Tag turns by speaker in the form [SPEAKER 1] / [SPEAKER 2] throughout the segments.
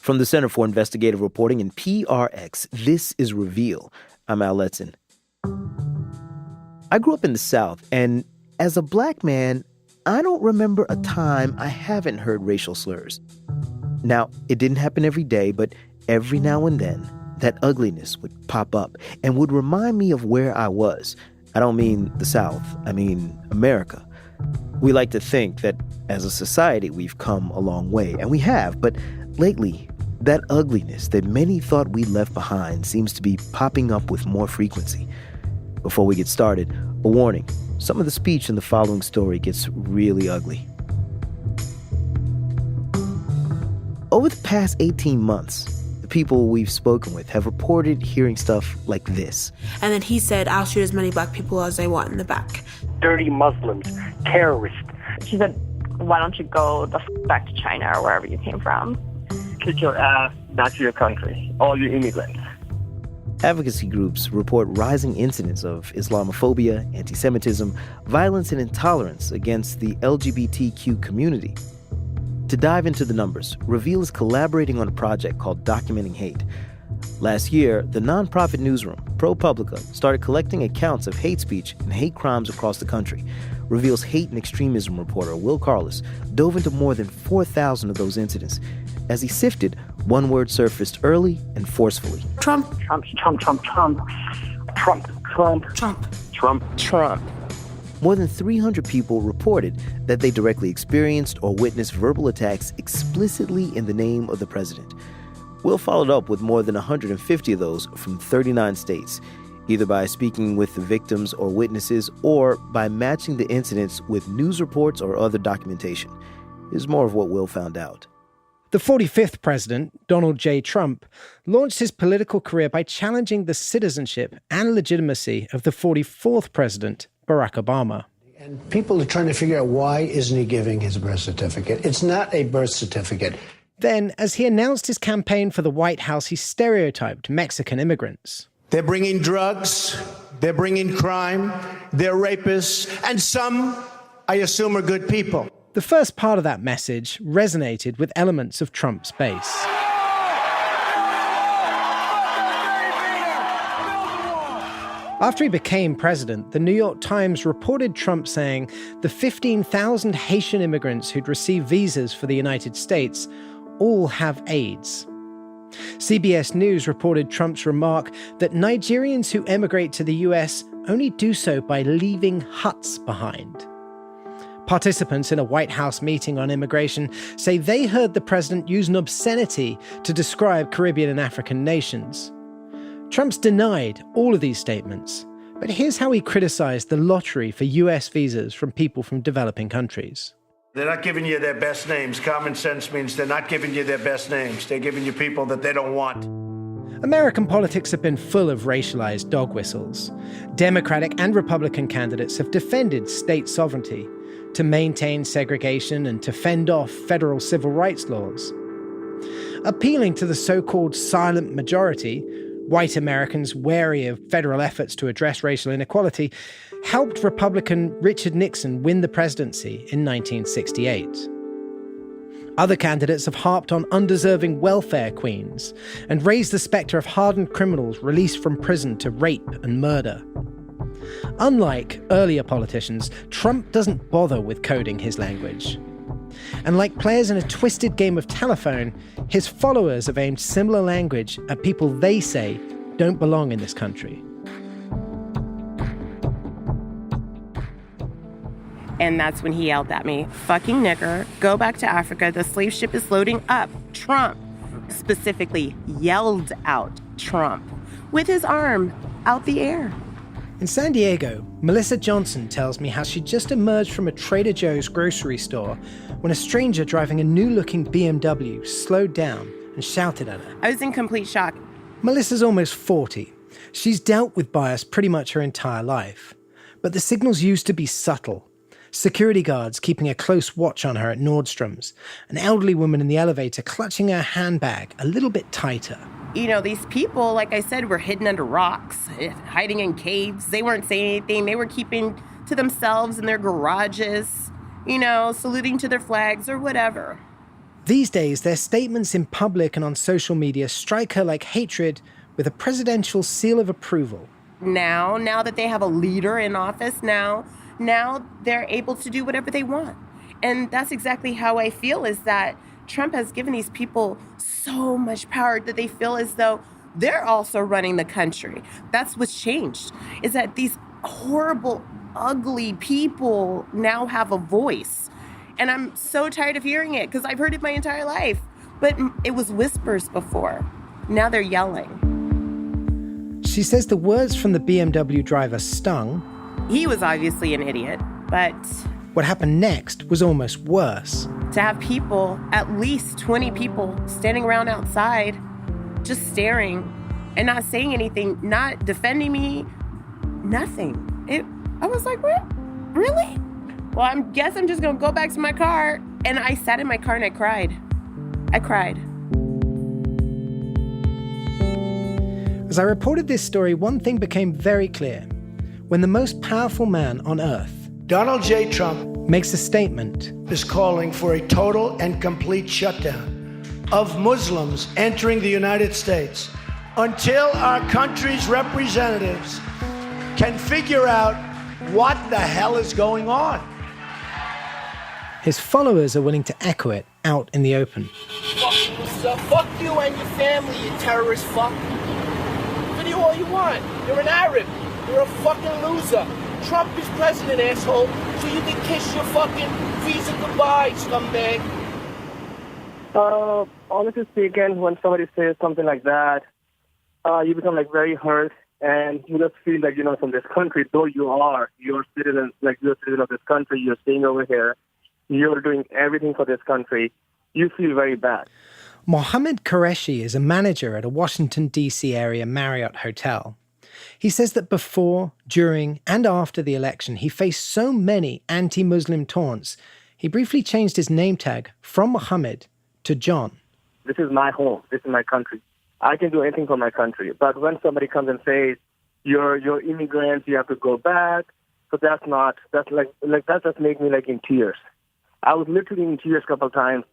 [SPEAKER 1] From the Center for Investigative Reporting and PRX, this is Reveal. I'm Al Letson. I grew up in the South, and as a black man, I don't remember a time I haven't heard racial slurs. Now, it didn't happen every day, but every now and then, that ugliness would pop up and would remind me of where I was. I don't mean the South, I mean America. We like to think that as a society we've come a long way, and we have, but lately, that ugliness that many thought we left behind seems to be popping up with more frequency. Before we get started, a warning. Some of the speech in the following story gets really ugly. Over the past 18 months, the people we've spoken with have reported hearing stuff like this.
[SPEAKER 2] And then he said, I'll shoot as many black people as I want in the back.
[SPEAKER 3] Dirty Muslims, terrorists.
[SPEAKER 4] She said, why don't you go back to China or wherever you came from?
[SPEAKER 3] Kick your ass back to your country, all you immigrants.
[SPEAKER 1] Advocacy groups report rising incidents of Islamophobia, anti-Semitism, violence, and intolerance against the LGBTQ community. To dive into the numbers, Reveal is collaborating on a project called Documenting Hate. Last year, the nonprofit newsroom, ProPublica, started collecting accounts of hate speech and hate crimes across the country. Reveal's hate and extremism reporter, Will Carlos, dove into more than 4,000 of those incidents. As he sifted, one word surfaced early and forcefully.
[SPEAKER 2] Trump.
[SPEAKER 3] Trump, Trump, Trump, Trump. Trump, Trump.
[SPEAKER 2] Trump.
[SPEAKER 3] Trump, Trump.
[SPEAKER 1] More than 300 people reported that they directly experienced or witnessed verbal attacks explicitly in the name of the president. Will followed up with more than 150 of those from 39 states, either by speaking with the victims or witnesses or by matching the incidents with news reports or other documentation. Here's more of what Will found out.
[SPEAKER 5] The 45th president, Donald J. Trump, launched his political career by challenging the citizenship and legitimacy of the 44th president, Barack Obama.
[SPEAKER 6] And people are trying to figure out why isn't he giving his birth certificate? It's not a birth certificate.
[SPEAKER 5] Then, as he announced his campaign for the White House, he stereotyped Mexican immigrants.
[SPEAKER 6] They're bringing drugs, they're bringing crime, they're rapists, and some, I assume, are good people.
[SPEAKER 5] The first part of that message resonated with elements of Trump's base. After he became president, the New York Times reported Trump saying the 15,000 Haitian immigrants who'd received visas for the United States all have AIDS. CBS News reported Trump's remark that Nigerians who emigrate to the US only do so by leaving huts behind. Participants in a White House meeting on immigration say they heard the president use an obscenity to describe Caribbean and African nations. Trump's denied all of these statements, but here's how he criticized the lottery for US visas from people from developing countries.
[SPEAKER 6] They're not giving you their best names. Common sense means they're not giving you their best names. They're giving you people that they don't want.
[SPEAKER 5] American politics have been full of racialized dog whistles. Democratic and Republican candidates have defended state sovereignty to maintain segregation and to fend off federal civil rights laws. Appealing to the so-called silent majority, white Americans wary of federal efforts to address racial inequality, helped Republican Richard Nixon win the presidency in 1968. Other candidates have harped on undeserving welfare queens and raised the specter of hardened criminals released from prison to rape and murder. Unlike earlier politicians, Trump doesn't bother with coding his language. And like players in a twisted game of telephone, his followers have aimed similar language at people they say don't belong in this country.
[SPEAKER 7] And that's when he yelled at me, "Fucking nigger, go back to Africa, the slave ship is loading up." Trump specifically yelled out Trump with his arm out the air.
[SPEAKER 5] In San Diego, Melissa Johnson tells me how she just emerged from a Trader Joe's grocery store when a stranger driving a new-looking BMW slowed down and shouted at her.
[SPEAKER 7] I was in complete shock.
[SPEAKER 5] Melissa's almost 40. She's dealt with bias pretty much her entire life. But the signals used to be subtle. Security guards keeping a close watch on her at Nordstrom's, an elderly woman in the elevator clutching her handbag a little bit tighter.
[SPEAKER 7] You know, these people, like I said, were hidden under rocks, hiding in caves. They weren't saying anything. They were keeping to themselves in their garages, you know, saluting to their flags or whatever.
[SPEAKER 5] These days, their statements in public and on social media strike her like hatred with a presidential seal of approval.
[SPEAKER 7] Now that they have a leader in office, now they're able to do whatever they want. And that's exactly how I feel, is that Trump has given these people so much power that they feel as though they're also running the country. That's what's changed, is that these horrible, ugly people now have a voice. And I'm so tired of hearing it, because I've heard it my entire life. But it was whispers before. Now they're yelling.
[SPEAKER 5] She says the words from the BMW driver stung.
[SPEAKER 7] He was obviously an idiot, but
[SPEAKER 5] What happened next was almost worse.
[SPEAKER 7] to have people, at least 20 people, standing around outside, just staring and not saying anything, not defending me, nothing. I was like, what? Really? Well, I guess I'm just gonna go back to my car. And I sat in my car and I cried. I cried.
[SPEAKER 5] As I reported this story, one thing became very clear. When the most powerful man on earth
[SPEAKER 6] Donald J. Trump
[SPEAKER 5] makes a statement,
[SPEAKER 6] is calling for a total and complete shutdown of Muslims entering the United States until our country's representatives can figure out what the hell is going on.
[SPEAKER 5] his followers are willing to echo it out in the open.
[SPEAKER 8] Fuck you and your family, you terrorist fuck. Video all you want. You're an Arab. You're a fucking loser. Trump is president, asshole, so you can kiss your fucking visa goodbye, scumbag.
[SPEAKER 3] Honestly speaking, when somebody says something like that, you become like very hurt, and you just feel like, from this country, though you're citizens, like you're a citizen of this country, you're staying over here, you're doing everything for this country, you feel very bad.
[SPEAKER 5] Mohammed Qureshi is a manager at a Washington, D.C. area Marriott hotel. He says that before, during, and after the election, he faced so many anti-Muslim taunts, he briefly changed his name tag from Mohammed to John.
[SPEAKER 3] This is my home. This is my country. I can do anything for my country. But when somebody comes and says, you're immigrants, you have to go back, so that just made me like in tears. I was literally in tears a couple of times.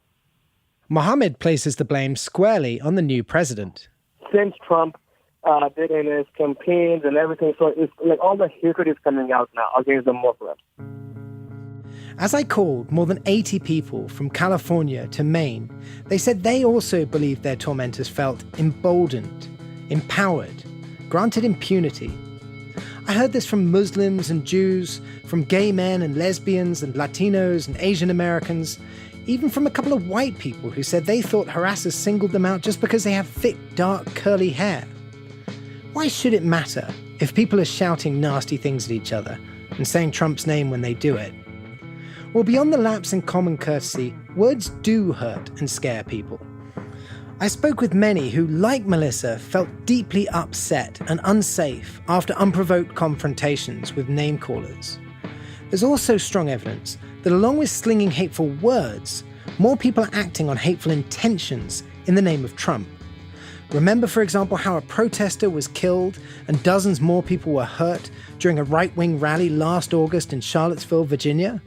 [SPEAKER 5] Mohammed places the blame squarely on the new president.
[SPEAKER 3] Since Trump did in his campaigns and everything, so it's like all the hatred is coming out now against the Muslims.
[SPEAKER 5] As I called more than 80 people from California to Maine, they said they also believed their tormentors felt emboldened, empowered, granted impunity. I heard this from Muslims and Jews, from gay men and lesbians and Latinos and Asian Americans, even from a couple of white people who said they thought harassers singled them out just because they have thick, dark, curly hair. Why should it matter if people are shouting nasty things at each other and saying Trump's name when they do it? Well, beyond the lapse in common courtesy, words do hurt and scare people. I spoke with many who, like Melissa, felt deeply upset and unsafe after unprovoked confrontations with name-callers. There's also strong evidence that along with slinging hateful words, more people are acting on hateful intentions in the name of Trump. Remember, for example, how a protester was killed and dozens more people were hurt during a right-wing rally last August in Charlottesville, Virginia?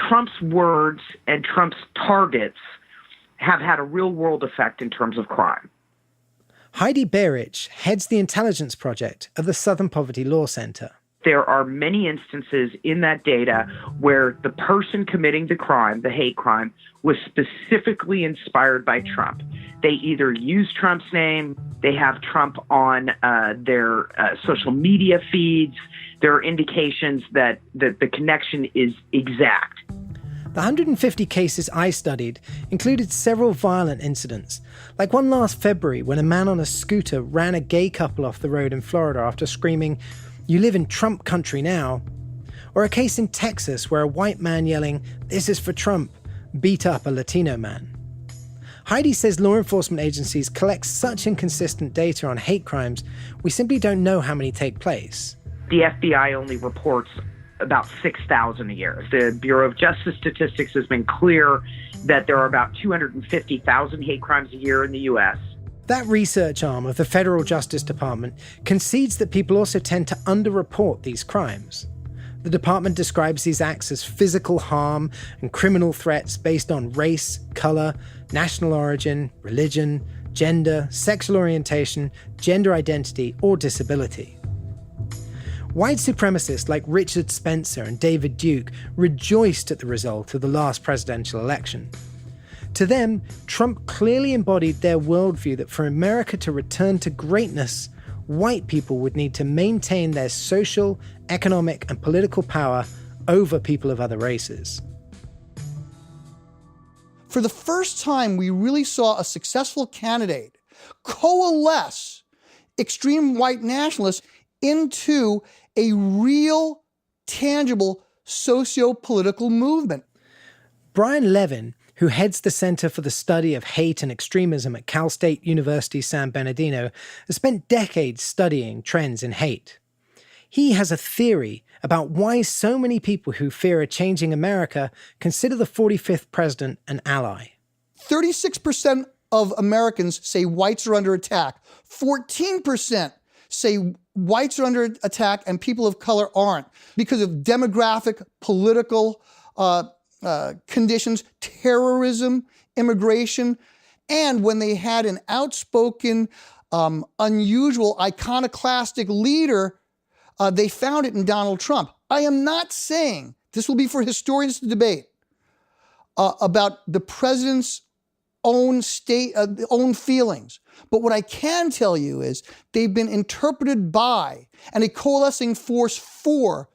[SPEAKER 9] Trump's words and Trump's targets have had a real-world effect in terms of crime.
[SPEAKER 5] Heidi Beirich heads the intelligence project of the Southern Poverty Law Center.
[SPEAKER 9] There are many instances in that data where the person committing the crime, the hate crime, was specifically inspired by Trump. They either use Trump's name, they have Trump on their social media feeds. There are indications that the connection is exact.
[SPEAKER 5] The 150 cases I studied included several violent incidents, like one last February when a man on a scooter ran a gay couple off the road in Florida after screaming, "You live in Trump country now," or a case in Texas where a white man yelling, "This is for Trump," beat up a Latino man. Heidi says law enforcement agencies collect such inconsistent data on hate crimes, we simply don't know how many take place.
[SPEAKER 9] The FBI only reports about 6,000 a year. The Bureau of Justice Statistics has been clear that there are about 250,000 hate crimes a year in the U.S.
[SPEAKER 5] That research arm of the Federal Justice Department concedes that people also tend to underreport these crimes. The department describes these acts as physical harm and criminal threats based on race, color, national origin, religion, gender, sexual orientation, gender identity, or disability. White supremacists like Richard Spencer and David Duke rejoiced at the result of the last presidential election. To them, Trump clearly embodied their worldview that for America to return to greatness, white people would need to maintain their social, economic, and political power over people of other races.
[SPEAKER 10] For the first time, we really saw a successful candidate coalesce extreme white nationalists into a real, tangible socio-political movement.
[SPEAKER 5] Brian Levin, who heads the Center for the Study of Hate and Extremism at Cal State University San Bernardino, has spent decades studying trends in hate. He has a theory about why so many people who fear a changing America consider the 45th president an ally.
[SPEAKER 10] 36% of Americans say whites are under attack. 14% say whites are under attack and people of color aren't because of demographic, political conditions, terrorism, immigration, and when they had an outspoken, unusual, iconoclastic leader, they found it in Donald Trump. I am not saying, this will be for historians to debate, about the president's own feelings. But what I can tell you is they've been interpreted by and a coalescing force for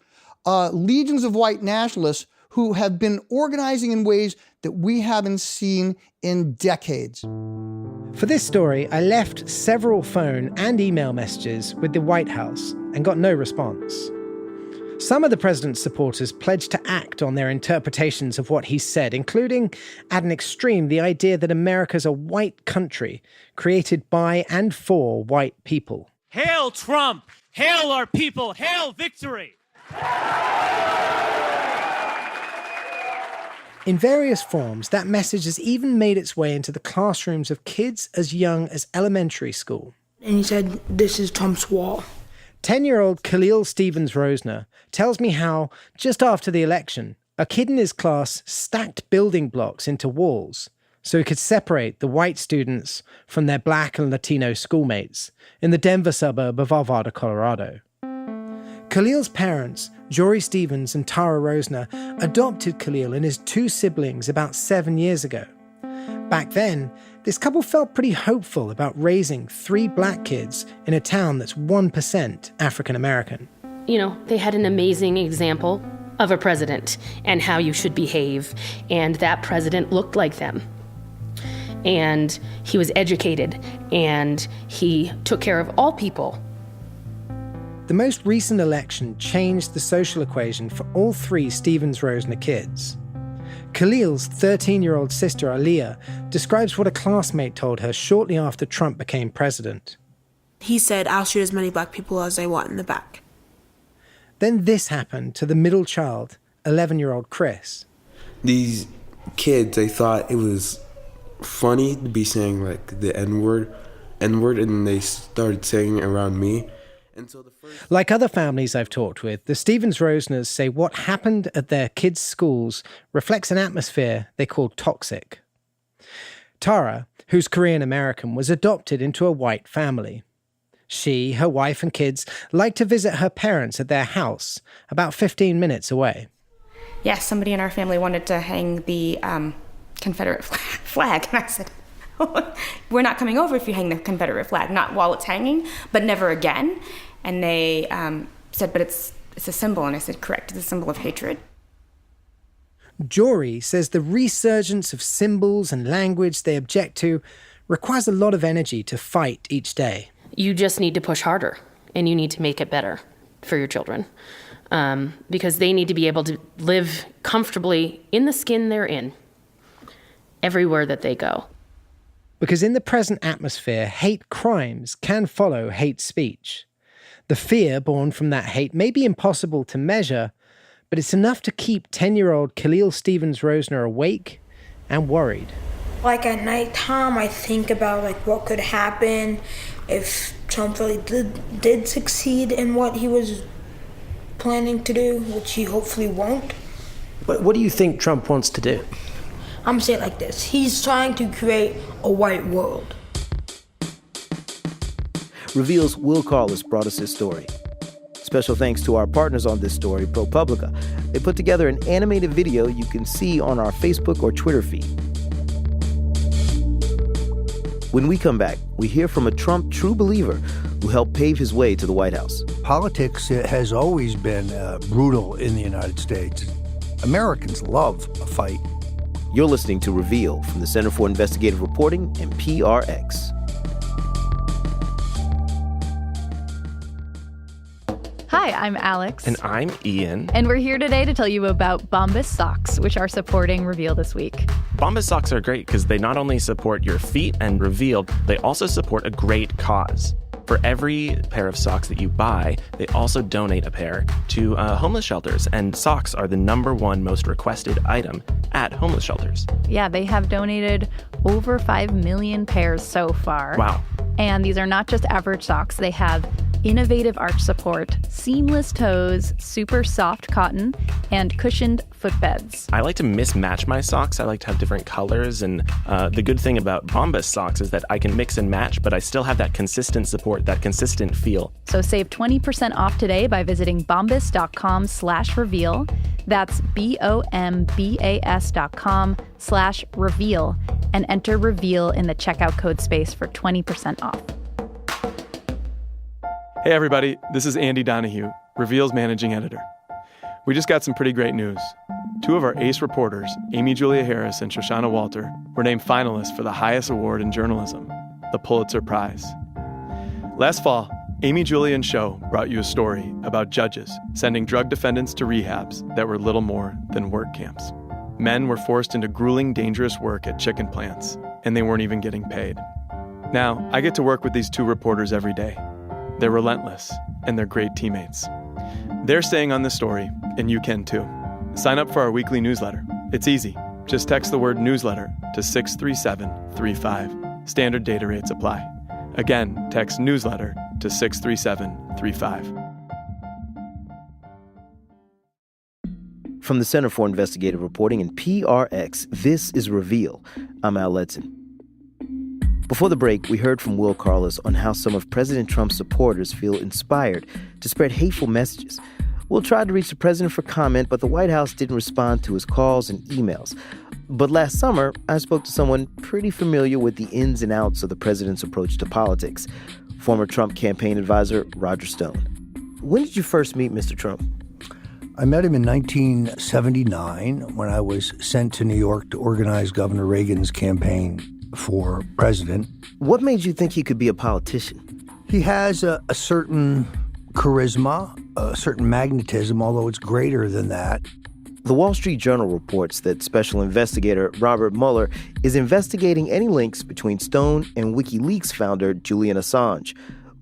[SPEAKER 10] legions of white nationalists who have been organizing in ways that we haven't seen in decades.
[SPEAKER 5] For this story, I left several phone and email messages with the White House and got no response. Some of the president's supporters pledged to act on their interpretations of what he said, including, at an extreme, the idea that America's a white country created by and for white people.
[SPEAKER 11] Hail Trump! Hail our people! Hail victory!
[SPEAKER 5] In various forms, that message has even made its way into the classrooms of kids as young as elementary school.
[SPEAKER 12] And he said, "This is Trump's wall."
[SPEAKER 5] 10-year-old Khalil Stevens Rosner tells me how, just after the election, a kid in his class stacked building blocks into walls so he could separate the white students from their black and Latino schoolmates in the Denver suburb of Arvada, Colorado. Khalil's parents, Jory Stevens and Tara Rosner, adopted Khalil and his two siblings about 7 years ago. Back then, this couple felt pretty hopeful about raising 3 black kids in a town that's 1% African American.
[SPEAKER 13] You know, they had an amazing example of a president and how you should behave, and that president looked like them. And he was educated, and he took care of all people.
[SPEAKER 5] The most recent election changed the social equation for all 3 Stevens-Rosner kids. Khalil's 13-year-old sister, Aliyah, describes what a classmate told her shortly after Trump became president.
[SPEAKER 2] He said, "I'll shoot as many black people as I want in the back."
[SPEAKER 5] Then this happened to the middle child, 11-year-old Chris.
[SPEAKER 14] These kids, they thought it was funny to be saying like the N-word, and they started saying it around me.
[SPEAKER 5] Like other families I've talked with, the Stevens-Rosners say what happened at their kids' schools reflects an atmosphere they call toxic. Tara, who's Korean-American, was adopted into a white family. She, her wife and kids like to visit her parents at their house, about 15 minutes away.
[SPEAKER 15] Yes, somebody in our family wanted to hang the Confederate flag, and I said, "We're not coming over if you hang the Confederate flag, not while it's hanging, but never again." And they said, "But it's a symbol." And I said, "Correct, it's a symbol of hatred."
[SPEAKER 5] Jory says the resurgence of symbols and language they object to requires a lot of energy to fight each day.
[SPEAKER 13] You just need to push harder, and you need to make it better for your children, because they need to be able to live comfortably in the skin they're in, everywhere that they go.
[SPEAKER 5] Because in the present atmosphere, hate crimes can follow hate speech. The fear born from that hate may be impossible to measure, but it's enough to keep 10-year-old Khalil Stevens-Rosner awake and worried.
[SPEAKER 12] Like at nighttime, I think about like what could happen if Trump really did succeed in what he was planning to do, which he hopefully won't.
[SPEAKER 16] What do you think Trump wants to do?
[SPEAKER 12] I'm gonna say it like this. He's trying to create a white world.
[SPEAKER 1] Reveal's Will Carlos brought us his story. Special thanks to our partners on this story, ProPublica. They put together an animated video you can see on our Facebook or Twitter feed. When we come back, we hear from a Trump true believer who helped pave his way to the White House.
[SPEAKER 17] Politics has always been brutal in the United States. Americans love a fight.
[SPEAKER 1] You're listening to Reveal from the Center for Investigative Reporting and PRX.
[SPEAKER 18] Hi, I'm Alex.
[SPEAKER 19] And I'm Ian.
[SPEAKER 18] And we're here today to tell you about Bombas socks, which are supporting Reveal this week.
[SPEAKER 19] Bombas socks are great because they not only support your feet and Reveal, they also support a great cause. For every pair of socks that you buy, they also donate a pair to homeless shelters. And socks are the #1 most requested item at homeless shelters.
[SPEAKER 18] Yeah, they have donated over 5 million pairs so far.
[SPEAKER 19] Wow.
[SPEAKER 18] And these are not just average socks. They have innovative arch support, seamless toes, super soft cotton, and cushioned footbeds.
[SPEAKER 19] I like to mismatch my socks. I like to have different colors. And the good thing about Bombas socks is that I can mix and match, but I still have that consistent support, that consistent feel.
[SPEAKER 18] So save 20% off today by visiting bombas.com/reveal. That's BOMBAS.com/reveal and enter reveal in the checkout code space for 20% off.
[SPEAKER 20] Hey everybody, this is Andy Donahue, Reveal's managing editor. We just got some pretty great news. 2 of our ace reporters, Amy Julia Harris and Shoshana Walter, were named finalists for the highest award in journalism, the Pulitzer Prize. Last fall, Amy Julia and Sho brought you a story about judges sending drug defendants to rehabs that were little more than work camps. Men were forced into grueling, dangerous work at chicken plants, and they weren't even getting paid. Now, I get to work with these 2 reporters every day. They're relentless, and they're great teammates. They're staying on this story, and you can too. Sign up for our weekly newsletter. It's easy. Just text the word newsletter to 63735. Standard data rates apply. Again, text newsletter to 63735.
[SPEAKER 1] From the Center for Investigative Reporting and PRX, this is Reveal. I'm Al Letson. Before the break, we heard from Will Carlos on how some of President Trump's supporters feel inspired to spread hateful messages. Will tried to reach the president for comment, but the White House didn't respond to his calls and emails. But last summer, I spoke to someone pretty familiar with the ins and outs of the president's approach to politics, former Trump campaign advisor Roger Stone. When did you first meet Mr. Trump?
[SPEAKER 17] I met him in 1979 when I was sent to New York to organize Governor Reagan's campaign for president.
[SPEAKER 1] What made you think he could be a politician?
[SPEAKER 17] He has a certain charisma, a certain magnetism, although it's greater than that.
[SPEAKER 1] The Wall Street Journal reports that special investigator Robert Mueller is investigating any links between Stone and WikiLeaks founder Julian Assange.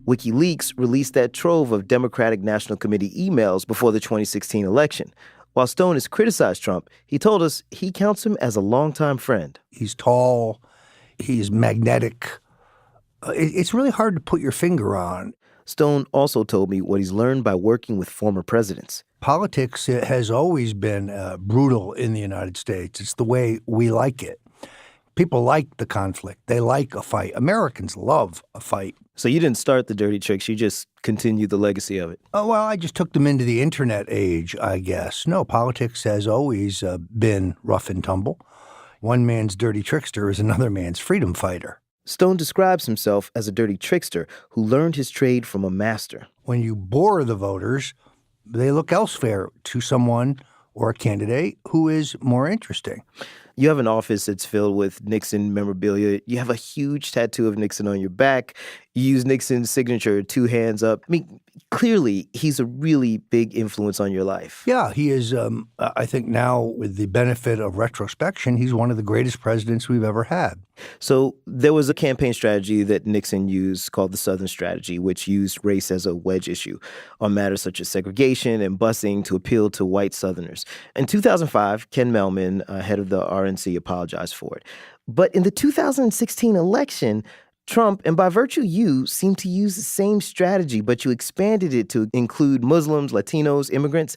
[SPEAKER 1] WikiLeaks released that trove of Democratic National Committee emails before the 2016 election. While Stone has criticized Trump, he told us he counts him as a longtime friend.
[SPEAKER 17] He's tall. He's magnetic. It's really hard to put your finger on.
[SPEAKER 1] Stone also told me what he's learned by working with former presidents.
[SPEAKER 17] Politics has always been brutal in the United States. It's the way we like it. People like the conflict. They like a fight. Americans love a fight.
[SPEAKER 1] So you didn't start the dirty tricks. You just continued the legacy of it.
[SPEAKER 17] Oh, well, I just took them into the internet age, I guess. No, politics has always been rough and tumble. One man's dirty trickster is another man's freedom fighter.
[SPEAKER 1] Stone describes himself as a dirty trickster who learned his trade from a master.
[SPEAKER 17] When you bore the voters, they look elsewhere to someone or a candidate who is more interesting.
[SPEAKER 1] You have an office that's filled with Nixon memorabilia. You have a huge tattoo of Nixon on your back. You use Nixon's signature, 2 hands up. I mean, clearly, he's a really big influence on your life.
[SPEAKER 17] Yeah, he is, I think now, with the benefit of retrospection, he's one of the greatest presidents we've ever had.
[SPEAKER 1] So there was a campaign strategy that Nixon used called the Southern Strategy, which used race as a wedge issue on matters such as segregation and busing to appeal to white Southerners. In 2005, Ken Mehlman, head of the RNC, apologized for it. But in the 2016 election, Trump, and by virtue you, seem to use the same strategy, but you expanded it to include Muslims, Latinos, immigrants.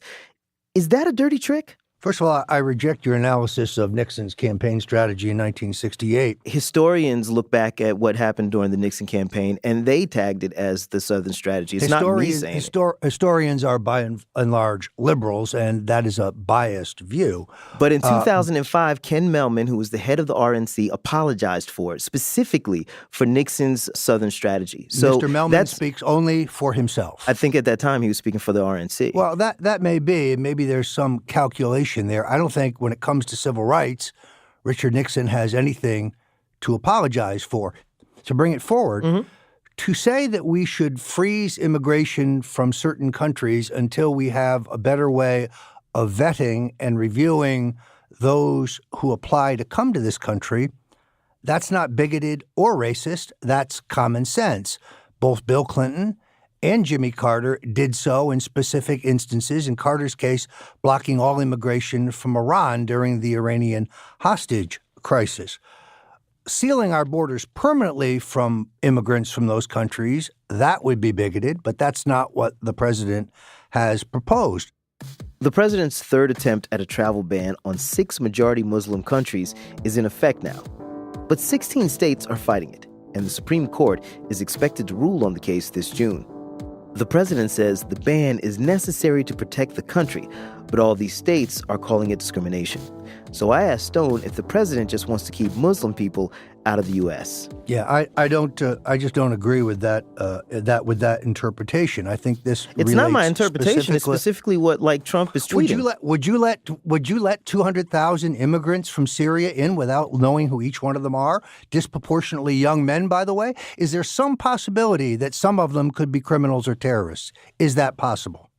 [SPEAKER 1] Is that a dirty trick?
[SPEAKER 17] First of all, I reject your analysis of Nixon's campaign strategy in 1968.
[SPEAKER 1] Historians look back at what happened during the Nixon campaign, and they tagged it as the Southern strategy. It's not me saying it.
[SPEAKER 17] Historians are, by and large, liberals, and that is a biased view.
[SPEAKER 1] But in 2005, Ken Mehlman, who was the head of the RNC, apologized for it, specifically for Nixon's Southern strategy. So
[SPEAKER 17] Mr. Mehlman speaks only for himself.
[SPEAKER 1] I think at that time he was speaking for the RNC.
[SPEAKER 17] Well, that may be. Maybe there's some calculation there. I don't think when it comes to civil rights, Richard Nixon has anything to apologize for. To bring it forward, to say that we should freeze immigration from certain countries until we have a better way of vetting and reviewing those who apply to come to this country, that's not bigoted or racist. That's common sense. Both Bill Clinton and Jimmy Carter did so in specific instances, in Carter's case, blocking all immigration from Iran during the Iranian hostage crisis. Sealing our borders permanently from immigrants from those countries, that would be bigoted, but that's not what the president has proposed.
[SPEAKER 1] The president's third attempt at a travel ban on 6 majority Muslim countries is in effect now. But 16 states are fighting it, and the Supreme Court is expected to rule on the case this June. The president says the ban is necessary to protect the country, but all these states are calling it discrimination. So I asked Stone if the president just wants to keep Muslim people out of the U.S.
[SPEAKER 17] Yeah, I just don't agree with that. With that interpretation. I think this.
[SPEAKER 1] It's not my interpretation. It's specifically what Trump is tweeting.
[SPEAKER 17] Would you let 200,000 immigrants from Syria in without knowing who each one of them are? Disproportionately young men, by the way. Is there some possibility that some of them could be criminals or terrorists? Is that possible?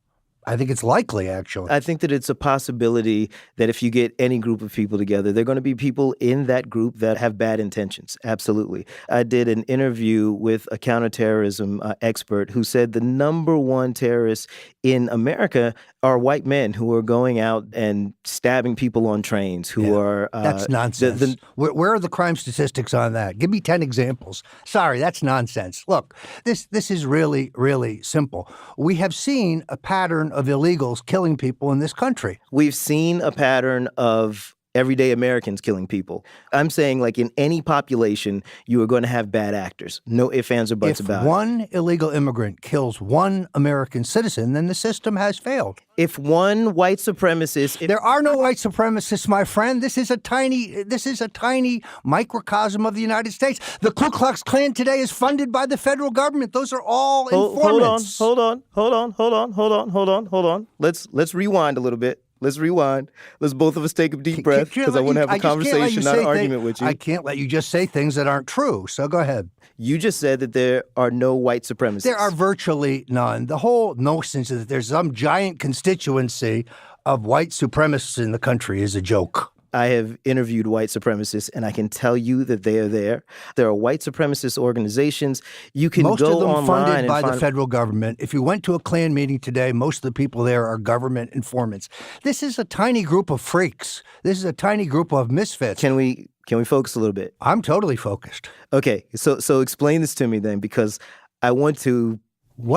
[SPEAKER 17] I think it's likely, actually.
[SPEAKER 1] I think that it's a possibility that if you get any group of people together, there are going to be people in that group that have bad intentions. Absolutely. I did an interview with a counterterrorism expert who said the number one terrorists in America are white men who are going out and stabbing people on trains, who are...
[SPEAKER 17] That's nonsense. Where are the crime statistics on that? Give me 10 examples. Sorry, that's nonsense. Look, this is really, really simple. We have seen a pattern of illegals killing people in this country.
[SPEAKER 1] We've seen a pattern of everyday Americans killing people. I'm saying, in any population, you are going to have bad actors. No ifs, ands, or buts about it.
[SPEAKER 17] If one illegal immigrant kills one American citizen, then the system has failed.
[SPEAKER 1] If one white supremacist...
[SPEAKER 17] There are no white supremacists, my friend. This is a tiny microcosm of the United States. The Ku Klux Klan today is funded by the federal government. Those are all informants.
[SPEAKER 1] Hold on. Let's rewind a little bit. Let's rewind. Let's both of us take a deep breath, because I want to have a conversation, not an argument with you.
[SPEAKER 17] I can't let you just say things that aren't true, so go ahead.
[SPEAKER 1] You just said that there are no white supremacists.
[SPEAKER 17] There are virtually none. The whole notion that there's some giant constituency of white supremacists in the country is a joke.
[SPEAKER 1] I have interviewed white supremacists, and I can tell you that they are there. There are white supremacist organizations. You can
[SPEAKER 17] most
[SPEAKER 1] go
[SPEAKER 17] of them
[SPEAKER 1] online
[SPEAKER 17] funded by
[SPEAKER 1] and
[SPEAKER 17] the federal government. If you went to a Klan meeting today, most of the people there are government informants. This is a tiny group of freaks. This is a tiny group of misfits.
[SPEAKER 1] Can we focus a little bit?
[SPEAKER 17] I'm totally focused.
[SPEAKER 1] Okay, so explain this to me then, because I want to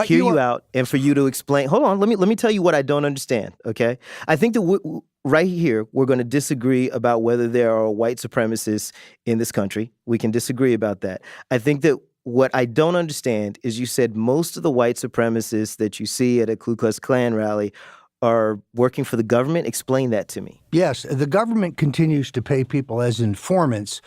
[SPEAKER 1] hear you out and for you to explain. Hold on, let me tell you what I don't understand, okay? I think that right here, we're going to disagree about whether there are white supremacists in this country. We can disagree about that. I think that what I don't understand is you said most of the white supremacists that you see at a Ku Klux Klan rally are working for the government. Explain that to me.
[SPEAKER 17] Yes, the government continues to pay people as informants,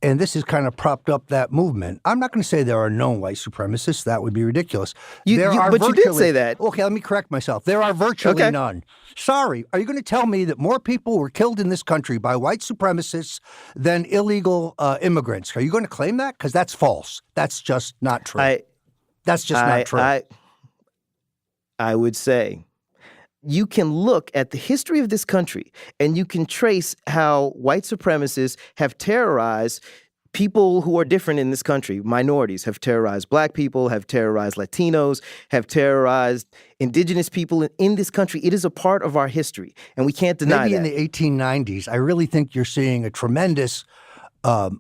[SPEAKER 17] and this has kind of propped up that movement. I'm not going to say there are no white supremacists. That would be ridiculous.
[SPEAKER 1] You did say that.
[SPEAKER 17] Okay, let me correct myself. There are virtually none. Sorry, are you going to tell me that more people were killed in this country by white supremacists than illegal immigrants? Are you going to claim that? Because that's false. That's just not true. That's just not true.
[SPEAKER 1] I would say you can look at the history of this country and you can trace how white supremacists have terrorized people who are different in this country. Minorities have terrorized black people, have terrorized Latinos, have terrorized indigenous people in this country. It is a part of our history, and we can't deny that.
[SPEAKER 17] Maybe in the 1890s, I really think you're seeing a tremendous a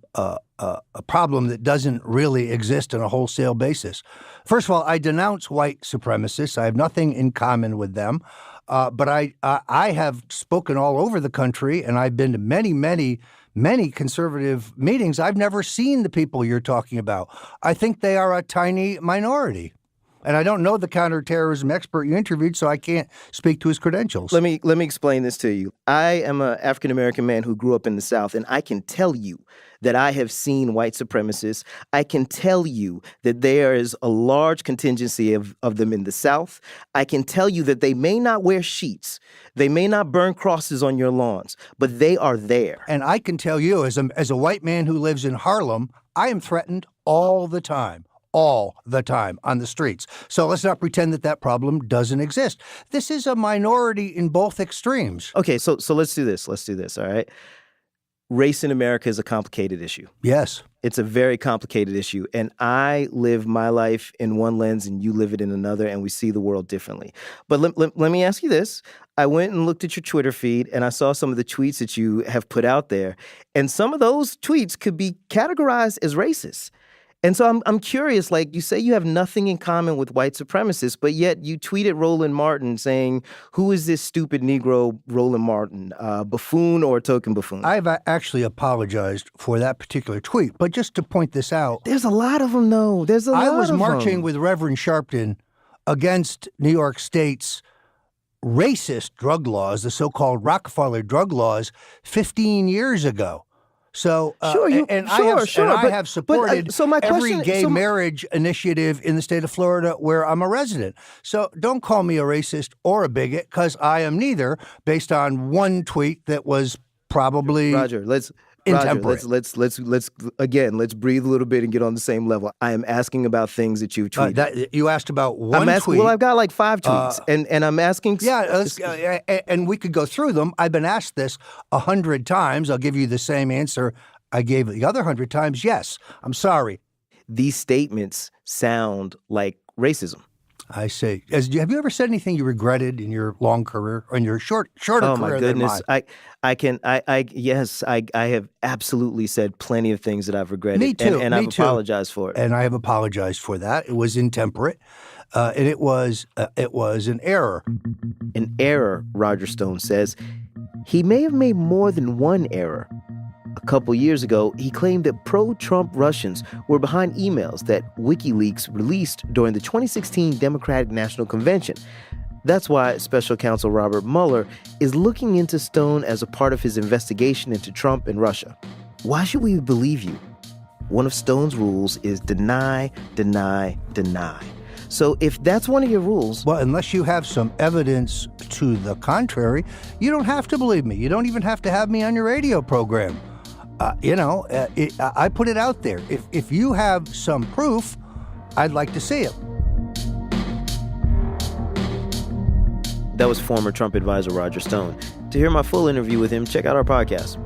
[SPEAKER 17] problem that doesn't really exist on a wholesale basis. First of all, I denounce white supremacists. I have nothing in common with them. But I have spoken all over the country, and I've been to many conservative meetings. I've never seen the people you're talking about. I think they are a tiny minority. And I don't know the counterterrorism expert you interviewed, so I can't speak to his credentials.
[SPEAKER 1] Let me explain this to you. I am an African-American man who grew up in the South, and I can tell you that I have seen white supremacists. I can tell you that there is a large contingency of them in the South. I can tell you that they may not wear sheets. They may not burn crosses on your lawns, but they are there.
[SPEAKER 17] And I can tell you, as a white man who lives in Harlem, I am threatened all the time on the streets. So let's not pretend that problem doesn't exist. This is a minority in both extremes.
[SPEAKER 1] Okay, so let's do this. All right. Race in America is a complicated issue.
[SPEAKER 17] Yes.
[SPEAKER 1] It's a very complicated issue. And I live my life in one lens and you live it in another, and we see the world differently. But let me ask you this. I went and looked at your Twitter feed and I saw some of the tweets that you have put out there. And some of those tweets could be categorized as racist. And so I'm curious, like you say you have nothing in common with white supremacists, but yet you tweeted Roland Martin saying, who is this stupid Negro Roland Martin, buffoon or token buffoon?
[SPEAKER 17] I've actually apologized for that particular tweet, but just to point this out.
[SPEAKER 1] There's a lot of them, though.
[SPEAKER 17] I was marching with Reverend Sharpton against New York State's racist drug laws, the so-called Rockefeller drug laws, 15 years ago. So, I have supported every gay marriage initiative in the state of Florida where I'm a resident. So don't call me a racist or a bigot, because I am neither, based on one tweet that was probably intemperate.
[SPEAKER 1] Let's breathe a little bit and get on the same level. I am asking about things that you've tweeted.
[SPEAKER 17] You asked about one tweet.
[SPEAKER 1] Well, I've got like 5 tweets, and I'm asking.
[SPEAKER 17] Yeah, and we could go through them. I've been asked this 100 times. I'll give you the same answer I gave the other 100 times. Yes, I'm sorry.
[SPEAKER 1] These statements sound like racism.
[SPEAKER 17] I see. Have you ever said anything you regretted in your long career or in your shorter career?
[SPEAKER 1] Oh my goodness! I have absolutely said plenty of things that I've regretted.
[SPEAKER 17] Me too.
[SPEAKER 1] And I've apologized for it.
[SPEAKER 17] And I have apologized for that. It was intemperate, and it was an error.
[SPEAKER 1] An error, Roger Stone says. He may have made more than one error. A couple years ago, he claimed that pro-Trump Russians were behind emails that WikiLeaks released during the 2016 Democratic National Convention. That's why Special Counsel Robert Mueller is looking into Stone as a part of his investigation into Trump and Russia. Why should we believe you? One of Stone's rules is deny, deny, deny. So if that's one of your rules...
[SPEAKER 17] Well, unless you have some evidence to the contrary, you don't have to believe me. You don't even have to have me on your radio program. I put it out there. If you have some proof, I'd like to see it.
[SPEAKER 1] That was former Trump advisor Roger Stone. To hear my full interview with him, check out our podcast.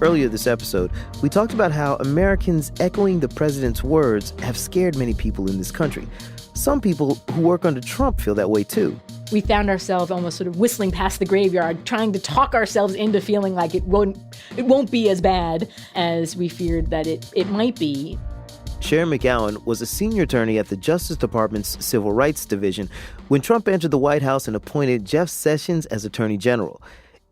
[SPEAKER 1] Earlier this episode, we talked about how Americans echoing the president's words have scared many people in this country. Some people who work under Trump feel that way too.
[SPEAKER 21] We found ourselves almost sort of whistling past the graveyard, trying to talk ourselves into feeling like it won't be as bad as we feared that it might be.
[SPEAKER 1] Sharon McGowan was a senior attorney at the Justice Department's Civil Rights Division when Trump entered the White House and appointed Jeff Sessions as Attorney General.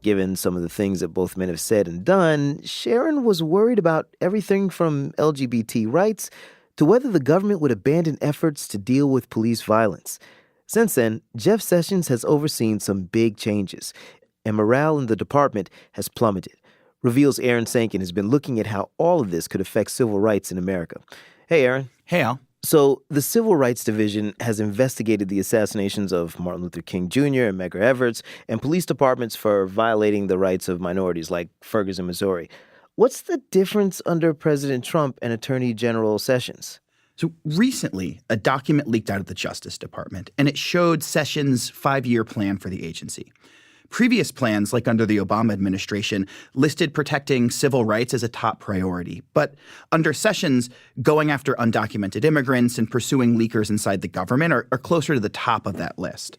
[SPEAKER 1] Given some of the things that both men have said and done, Sharon was worried about everything from LGBT rights to whether the government would abandon efforts to deal with police violence. Since then, Jeff Sessions has overseen some big changes, and morale in the department has plummeted. Reveals Aaron Sankin has been looking at how all of this could affect civil rights in America. Hey, Aaron.
[SPEAKER 22] Hey, Al.
[SPEAKER 1] So the Civil Rights Division has investigated the assassinations of Martin Luther King Jr. and Medgar Evers and police departments for violating the rights of minorities like Ferguson, Missouri. What's the difference under President Trump and Attorney General Sessions?
[SPEAKER 22] So recently, a document leaked out of the Justice Department, and it showed Sessions' 5-year plan for the agency. Previous plans, like under the Obama administration, listed protecting civil rights as a top priority. But under Sessions, going after undocumented immigrants and pursuing leakers inside the government are closer to the top of that list.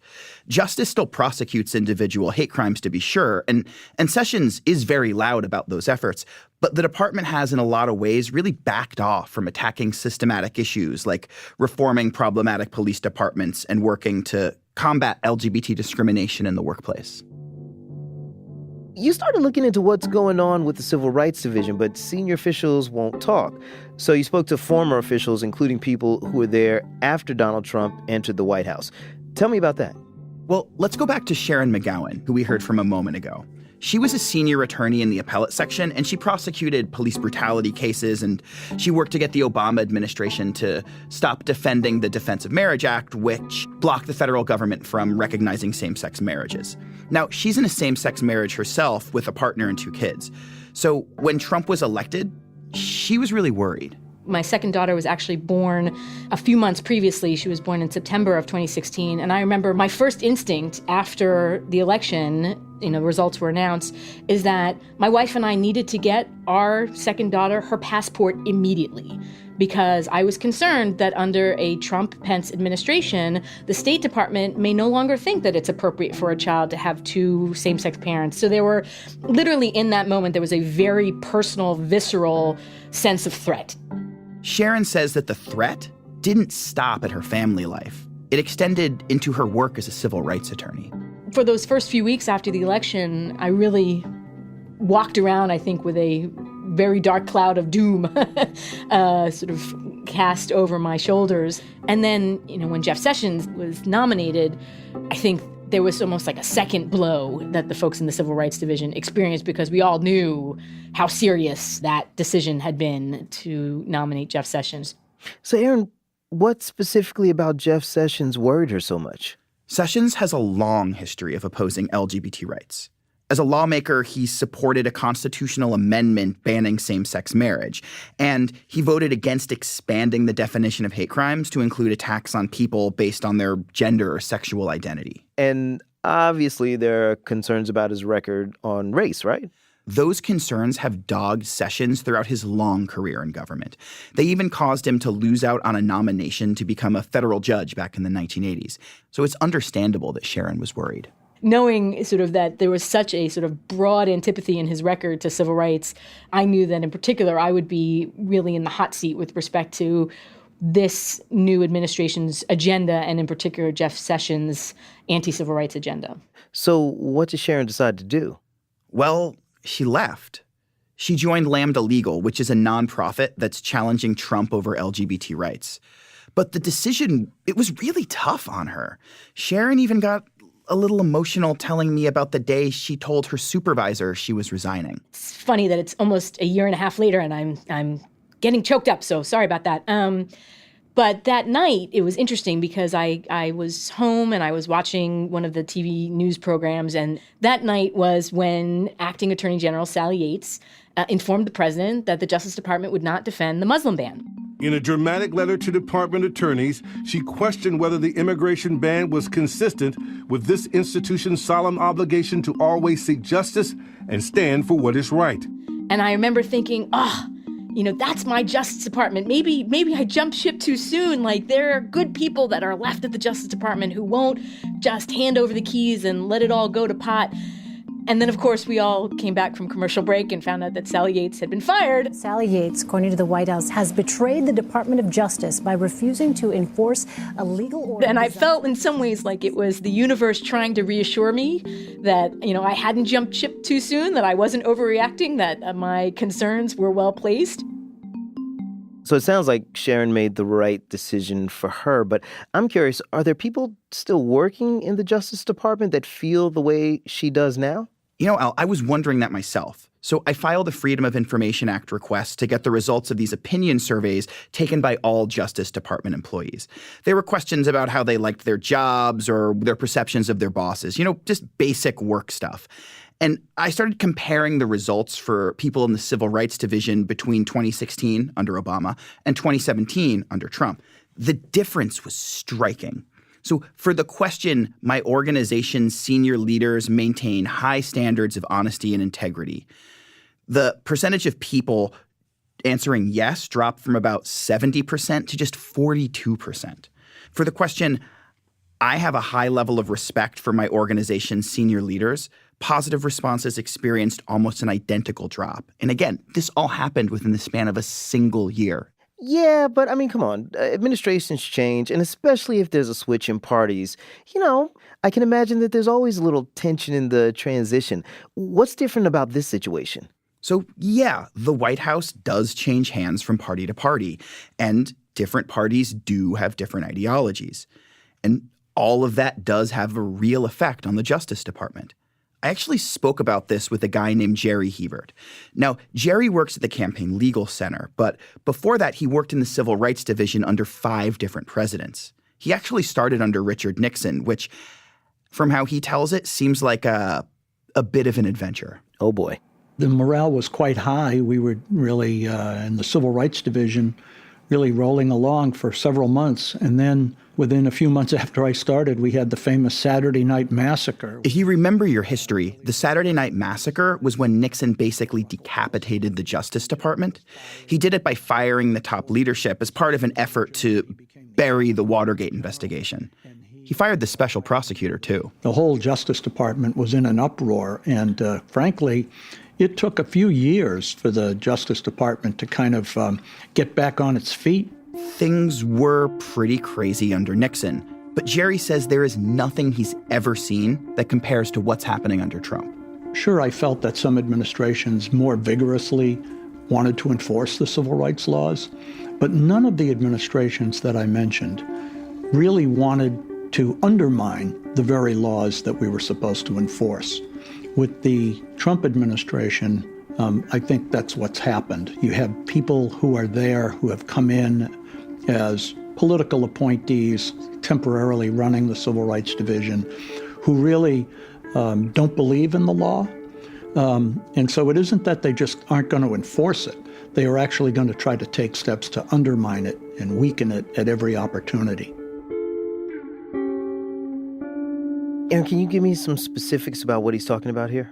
[SPEAKER 22] Justice still prosecutes individual hate crimes, to be sure, and Sessions is very loud about those efforts. But the department has, in a lot of ways, really backed off from attacking systematic issues like reforming problematic police departments and working to combat LGBT discrimination in the workplace.
[SPEAKER 1] You started looking into what's going on with the Civil Rights Division, but senior officials won't talk. So you spoke to former officials, including people who were there after Donald Trump entered the White House. Tell me about that.
[SPEAKER 22] Well, let's go back to Sharon McGowan, who we heard from a moment ago. She was a senior attorney in the appellate section, and she prosecuted police brutality cases, and she worked to get the Obama administration to stop defending the Defense of Marriage Act, which blocked the federal government from recognizing same-sex marriages. Now, she's in a same-sex marriage herself with a partner and 2 kids. So when Trump was elected, she was really worried.
[SPEAKER 21] My second daughter was actually born a few months previously. She was born in September of 2016. And I remember my first instinct after the election, results were announced, is that my wife and I needed to get our second daughter her passport immediately, because I was concerned that under a Trump-Pence administration, the State Department may no longer think that it's appropriate for a child to have 2 same-sex parents. So there were, literally in that moment, there was a very personal, visceral sense of threat.
[SPEAKER 22] Sharon says that the threat didn't stop at her family life. It extended into her work as a civil rights attorney.
[SPEAKER 21] For those first few weeks after the election, I really walked around, I think, with a very dark cloud of doom sort of cast over my shoulders. And then, when Jeff Sessions was nominated, I think there was almost like a second blow that the folks in the Civil Rights Division experienced, because we all knew how serious that decision had been to nominate Jeff Sessions.
[SPEAKER 1] So, Aaron, what specifically about Jeff Sessions worried her so much?
[SPEAKER 22] Sessions has a long history of opposing LGBT rights. As a lawmaker, he supported a constitutional amendment banning same-sex marriage, and he voted against expanding the definition of hate crimes to include attacks on people based on their gender or sexual identity.
[SPEAKER 1] And obviously there are concerns about his record on race, right?
[SPEAKER 22] Those concerns have dogged Sessions throughout his long career in government. They even caused him to lose out on a nomination to become a federal judge back in the 1980s. So it's understandable that Sharon was worried.
[SPEAKER 21] Knowing sort of that there was such a sort of broad antipathy in his record to civil rights, I knew that in particular I would be really in the hot seat with respect to this new administration's agenda, and in particular Jeff Sessions' anti-civil rights agenda.
[SPEAKER 1] So what did Sharon decide to do?
[SPEAKER 22] Well, she left. She joined Lambda Legal, which is a nonprofit that's challenging Trump over LGBT rights. But the decision, it was really tough on her. Sharon even got a little emotional telling me about the day she told her supervisor she was resigning.
[SPEAKER 21] It's funny that it's almost a year and a half later and I'm getting choked up, so sorry about that. But that night, it was interesting because I was home and I was watching one of the TV news programs, and that night was when Acting Attorney General Sally Yates informed the president that the Justice Department would not defend the Muslim ban.
[SPEAKER 4] In a dramatic letter to department attorneys, she questioned whether the immigration ban was consistent with this institution's solemn obligation to always seek justice and stand for what is right.
[SPEAKER 21] And I remember thinking, that's my Justice Department. Maybe I jumped ship too soon. Like, there are good people that are left at the Justice Department who won't just hand over the keys and let it all go to pot. And then, of course, we all came back from commercial break and found out that Sally Yates had been fired.
[SPEAKER 7] Sally Yates, according to the White House, has betrayed the Department of Justice by refusing to enforce a legal order.
[SPEAKER 21] And I felt in some ways like it was the universe trying to reassure me that, I hadn't jumped ship too soon, that I wasn't overreacting, that my concerns were well placed.
[SPEAKER 1] So it sounds like Sharon made the right decision for her, but I'm curious, are there people still working in the Justice Department that feel the way she does now?
[SPEAKER 22] Al, I was wondering that myself. So I filed a Freedom of Information Act request to get the results of these opinion surveys taken by all Justice Department employees. There were questions about how they liked their jobs or their perceptions of their bosses, just basic work stuff. And I started comparing the results for people in the Civil Rights Division between 2016 under Obama and 2017 under Trump. The difference was striking. So for the question, my organization's senior leaders maintain high standards of honesty and integrity, the percentage of people answering yes dropped from about 70% to just 42%. For the question, I have a high level of respect for my organization's senior leaders, positive responses experienced almost an identical drop. And again, this all happened within the span of a single year.
[SPEAKER 1] Yeah, but I mean, come on. Administrations change, and especially if there's a switch in parties, I can imagine that there's always a little tension in the transition. What's different about this situation?
[SPEAKER 22] So, yeah, the White House does change hands from party to party, and different parties do have different ideologies. And all of that does have a real effect on the Justice Department. I actually spoke about this with a guy named Jerry Hebert. Now, Jerry works at the Campaign Legal Center, but before that, he worked in the Civil Rights Division under 5 different presidents. He actually started under Richard Nixon, which, from how he tells it, seems like a bit of an adventure.
[SPEAKER 1] Oh, boy.
[SPEAKER 6] The morale was quite high. We were really, in the Civil Rights Division, really rolling along for several months. And then within a few months after I started, we had the famous Saturday Night Massacre.
[SPEAKER 22] If you remember your history, the Saturday Night Massacre was when Nixon basically decapitated the Justice Department. He did it by firing the top leadership as part of an effort to bury the Watergate investigation. He fired the special prosecutor, too.
[SPEAKER 6] The whole Justice Department was in an uproar, and frankly, it took a few years for the Justice Department to kind of get back on its feet.
[SPEAKER 22] Things were pretty crazy under Nixon, but Jerry says there is nothing he's ever seen that compares to what's happening under Trump.
[SPEAKER 6] Sure, I felt that some administrations more vigorously wanted to enforce the civil rights laws, but none of the administrations that I mentioned really wanted to undermine the very laws that we were supposed to enforce. With the Trump administration, I think that's what's happened. You have people who are there who have come in as political appointees, temporarily running the Civil Rights Division, who really don't believe in the law. And so it isn't that they just aren't going to enforce it. They are actually going to try to take steps to undermine it and weaken it at every opportunity.
[SPEAKER 1] Aaron, can you give me some specifics about what he's talking about here?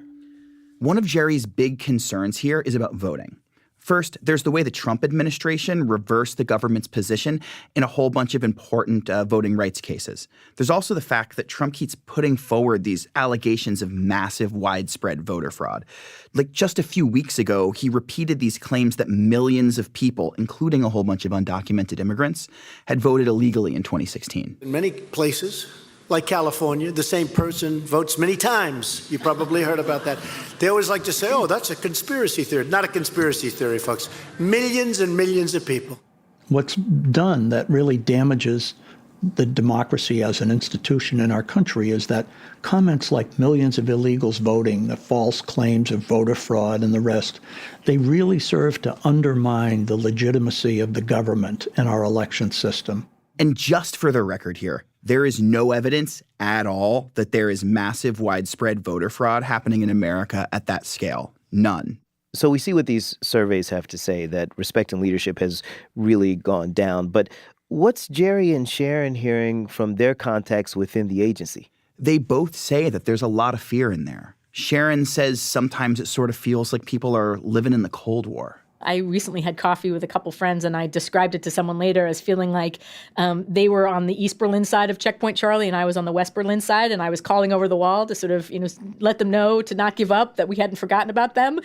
[SPEAKER 22] One of Jerry's big concerns here is about voting. First, there's the way the Trump administration reversed the government's position in a whole bunch of important voting rights cases. There's also the fact that Trump keeps putting forward these allegations of massive, widespread voter fraud. Like just a few weeks ago, he repeated these claims that millions of people, including a whole bunch of undocumented immigrants, had voted illegally in 2016.
[SPEAKER 8] In many places, like California, the same person votes many times. You probably heard about that. They always like to say, oh, that's a conspiracy theory. Not a conspiracy theory, folks. Millions and millions of people.
[SPEAKER 6] What's done that really damages the democracy as an institution in our country is that comments like millions of illegals voting, the false claims of voter fraud and the rest, they really serve to undermine the legitimacy of the government and our election system.
[SPEAKER 22] And just for the record here, there is no evidence at all that there is massive, widespread voter fraud happening in America at that scale. None.
[SPEAKER 1] So we see what these surveys have to say, that respect and leadership has really gone down. But what's Jerry and Sharon hearing from their contacts within the agency?
[SPEAKER 22] They both say that there's a lot of fear in there. Sharon says sometimes it sort of feels like people are living in the Cold War.
[SPEAKER 21] I recently had coffee with a couple friends, and I described it to someone later as feeling like they were on the East Berlin side of Checkpoint Charlie, and I was on the West Berlin side, and I was calling over the wall to sort of, let them know to not give up, that we hadn't forgotten about them,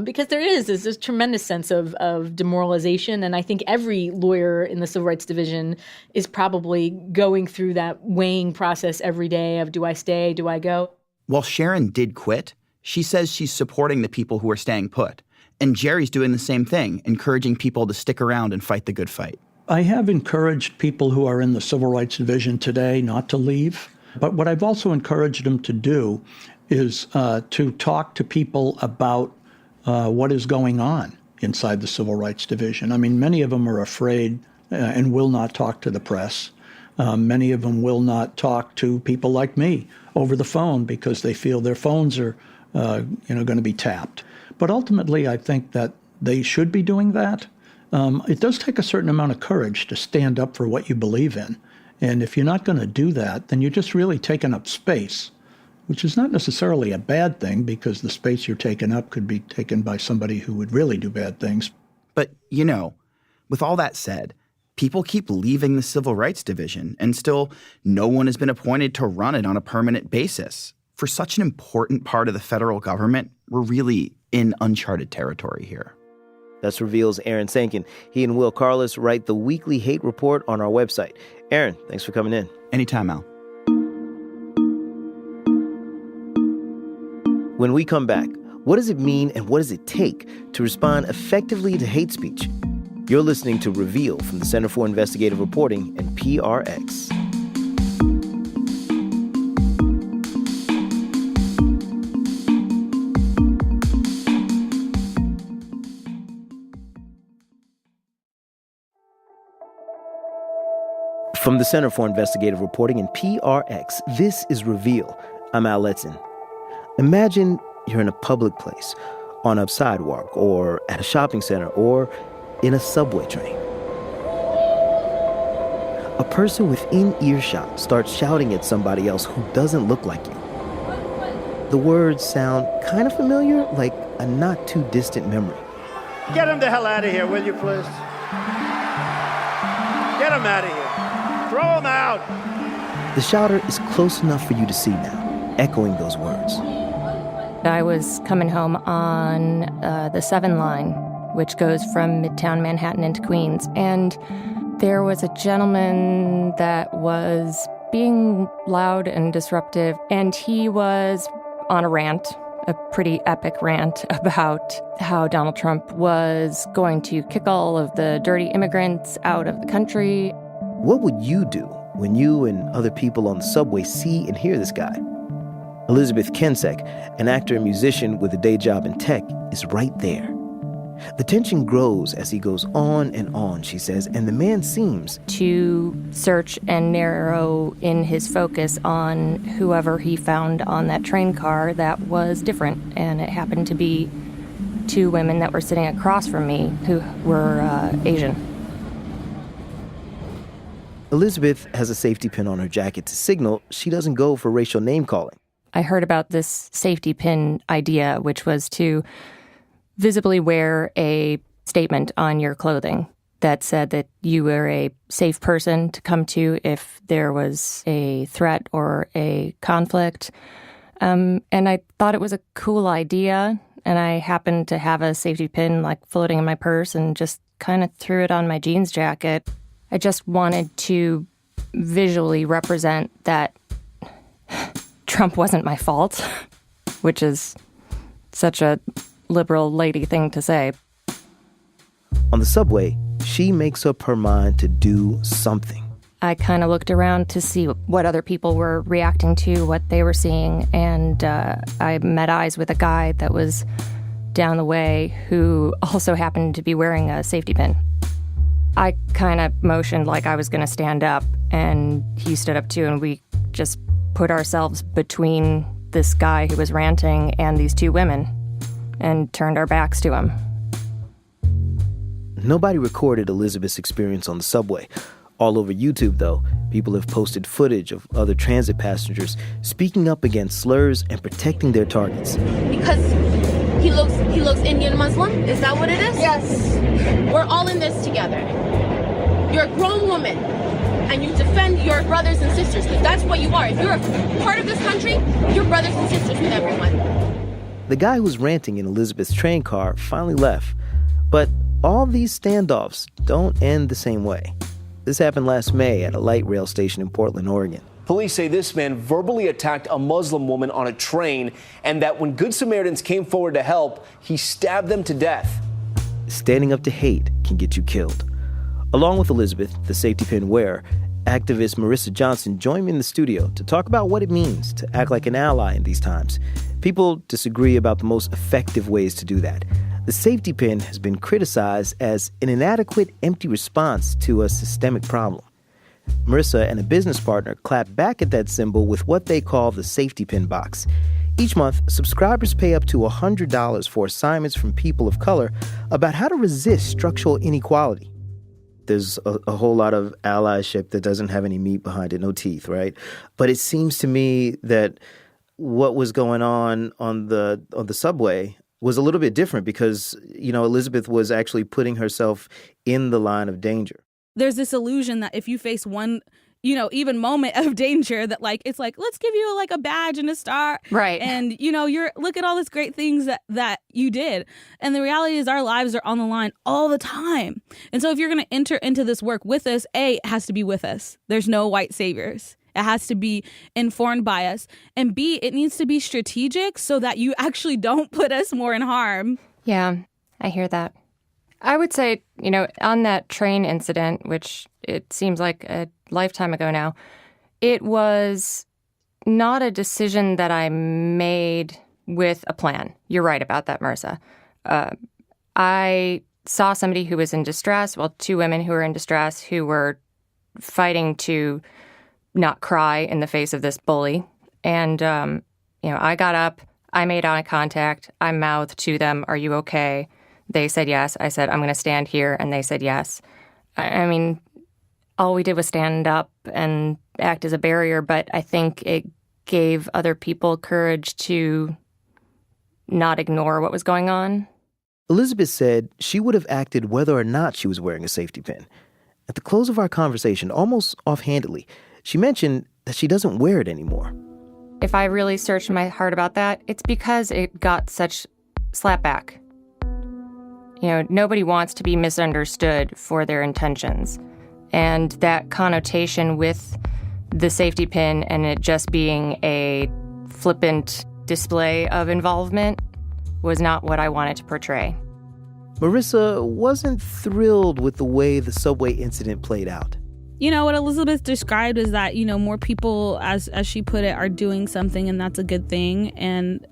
[SPEAKER 21] because there's this tremendous sense of demoralization, and I think every lawyer in the Civil Rights Division is probably going through that weighing process every day of, do I stay, do I go?
[SPEAKER 22] While Sharon did quit, she says she's supporting the people who are staying put. And Jerry's doing the same thing, encouraging people to stick around and fight the good fight.
[SPEAKER 6] I have encouraged people who are in the Civil Rights Division today not to leave. But what I've also encouraged them to do is to talk to people about what is going on inside the Civil Rights Division. I mean, many of them are afraid and will not talk to the press. Many of them will not talk to people like me over the phone because they feel their phones are going to be tapped. But ultimately, I think that they should be doing that. It does take a certain amount of courage to stand up for what you believe in And if you're not going to do that, then you're just really taking up space, which is not necessarily a bad thing because the space you're taking up could be taken by somebody who would really do bad things.
[SPEAKER 22] But, with all that said, people keep leaving the Civil Rights Division, and still no one has been appointed to run it on a permanent basis. For such an important part of the federal government, we're really in uncharted territory here.
[SPEAKER 1] That's Reveal's Aaron Sankin. He and Will Carlos write the weekly hate report on our website. Aaron, thanks for coming in.
[SPEAKER 22] Anytime, Al.
[SPEAKER 1] When we come back, what does it mean and what does it take to respond effectively to hate speech? You're listening to Reveal from the Center for Investigative Reporting and PRX. From the Center for Investigative Reporting and PRX, this is Reveal. I'm Al Letson. Imagine you're in a public place, on a sidewalk, or at a shopping center, or in a subway train. A person within earshot starts shouting at somebody else who doesn't look like you. The words sound kind of familiar, like a not too distant memory.
[SPEAKER 3] Get him the hell out of here, will you, please? Get him out of here. Throw him out.
[SPEAKER 1] The shouter is close enough for you to see now, echoing those words.
[SPEAKER 15] I was coming home on the 7 line, which goes from Midtown Manhattan into Queens, and there was a gentleman that was being loud and disruptive, and he was on a rant, a pretty epic rant about how Donald Trump was going to kick all of the dirty immigrants out of the country.
[SPEAKER 1] What would you do when you and other people on the subway see and hear this guy? Elizabeth Kensek, an actor and musician with a day job in tech, is right there. The tension grows as he goes on and on, she says, and the man seems
[SPEAKER 15] to search and narrow in his focus on whoever he found on that train car that was different. And it happened to be 2 women that were sitting across from me who were Asian.
[SPEAKER 1] Elizabeth has a safety pin on her jacket to signal she doesn't go for racial name-calling.
[SPEAKER 15] I heard about this safety pin idea, which was to visibly wear a statement on your clothing that said that you were a safe person to come to if there was a threat or a conflict. And I thought it was a cool idea, and I happened to have a safety pin floating in my purse and just kind of threw it on my jeans jacket. I just wanted to visually represent that Trump wasn't my fault, which is such a liberal lady thing to say.
[SPEAKER 1] On the subway, she makes up her mind to do something.
[SPEAKER 15] I kind of looked around to see what other people were reacting to, what they were seeing, and I met eyes with a guy that was down the way who also happened to be wearing a safety pin. I kind of motioned like I was going to stand up, and he stood up too, and we just put ourselves between this guy who was ranting and these 2 women and turned our backs to him.
[SPEAKER 1] Nobody recorded Elizabeth's experience on the subway. All over YouTube, though, people have posted footage of other transit passengers speaking up against slurs and protecting their targets.
[SPEAKER 9] Because he looks Indian Muslim? Is that what it is? Yes. We're all in this together. You're a grown woman, and you defend your brothers and sisters, because that's what you are. If you're a part of this country, you're brothers and sisters with everyone.
[SPEAKER 1] The guy who was ranting in Elizabeth's train car finally left. But all these standoffs don't end the same way. This happened last May at a light rail station in Portland, Oregon.
[SPEAKER 23] Police say this man verbally attacked a Muslim woman on a train, and that when Good Samaritans came forward to help, he stabbed them to death.
[SPEAKER 1] Standing up to hate can get you killed. Along with Elizabeth, the safety pin wearer, activist Marissa Johnson joined me in the studio to talk about what it means to act like an ally in these times. People disagree about the most effective ways to do that. The safety pin has been criticized as an inadequate, empty response to a systemic problem. Marissa and a business partner clap back at that symbol with what they call the safety pin box. Each month, subscribers pay up to $100 for assignments from people of color about how to resist structural inequality. There's a whole lot of allyship that doesn't have any meat behind it, no teeth, right? But it seems to me that what was going on the subway was a little bit different because, Elizabeth was actually putting herself in the line of danger.
[SPEAKER 2] There's this illusion that if you face one, even moment of danger, that it's let's give you a badge and a star.
[SPEAKER 15] Right.
[SPEAKER 2] And, look at all these great things that you did. And the reality is our lives are on the line all the time. And so if you're going to enter into this work with us, A, it has to be with us. There's no white saviors. It has to be informed by us. And B, it needs to be strategic so that you actually don't put us more in harm.
[SPEAKER 15] Yeah, I hear that. I would say, on that train incident, which it seems like a lifetime ago now, it was not a decision that I made with a plan. You're right about that, Marissa. I saw somebody who was in distress, two women who were in distress who were fighting to not cry in the face of this bully. And, I got up, I made eye contact, I mouthed to them, "Are you okay?" They said yes. I said, "I'm going to stand here." And they said yes. I mean, all we did was stand up and act as a barrier, but I think it gave other people courage to not ignore what was going on.
[SPEAKER 1] Elizabeth said she would have acted whether or not she was wearing a safety pin. At the close of our conversation, almost offhandedly, she mentioned that she doesn't wear it anymore.
[SPEAKER 15] If I really searched my heart about that, it's because it got such slapback. Nobody wants to be misunderstood for their intentions. And that connotation with the safety pin and it just being a flippant display of involvement was not what I wanted to portray.
[SPEAKER 1] Marissa wasn't thrilled with the way the subway incident played out.
[SPEAKER 2] What Elizabeth described is that, more people, as she put it, are doing something, and that's a good thing. And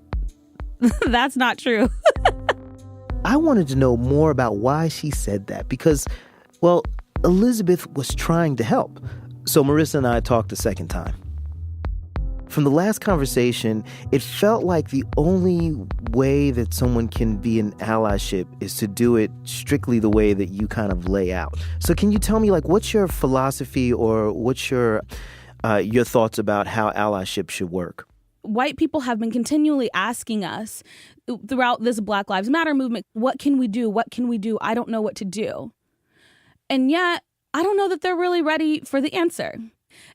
[SPEAKER 2] that's not true.
[SPEAKER 1] I wanted to know more about why she said that because, Elizabeth was trying to help. So Marissa and I talked a second time. From the last conversation, it felt like the only way that someone can be in allyship is to do it strictly the way that you kind of lay out. So can you tell me, what's your philosophy or what's your thoughts about how allyship should work?
[SPEAKER 2] White people have been continually asking us throughout this Black Lives Matter movement, what can we do? What can we do? I don't know what to do. And yet, I don't know that they're really ready for the answer.